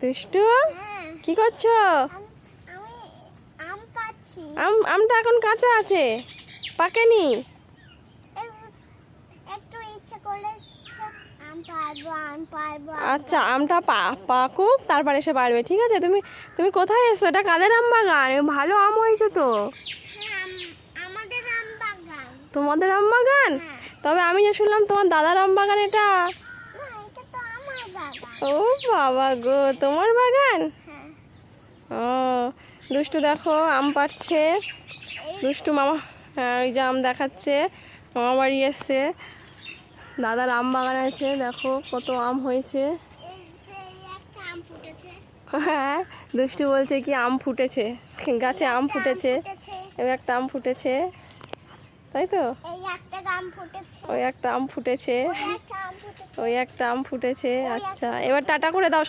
দুষ্টু কি করছো? আমটা এখন কাঁচা আছে, পাকেনি। আচ্ছা, আমটা পাকুক তারপর এসে পারবে, ঠিক আছে? তুমি তুমি কোথায় এসছো? এটা কাদের আম বাগান? ভালো আম হয়েছে তো। তোমাদের আম বাগান? তবে আমি যে শুনলাম তোমার দাদার আম বাগান এটা। ও বাবা গো, তোমার বাগান? ও দুষ্টু দেখো আম পাড়ছে। দুষ্টু মামা, হ্যাঁ ওই যে আম দেখাচ্ছে, মামা বাড়ি এসছে। দাদার আম বাগান আছে, দেখো কত আম হয়েছে। হ্যাঁ দুষ্টু বলছে কি আম ফুটেছে, গাছে আম ফুটেছে। এবার একটা আম ফুটেছে, তাই তো? ওই একটা আম ফুটেছে, ওই একটা আম ফুটেছে। আচ্ছা এবার টাটা করে দাও।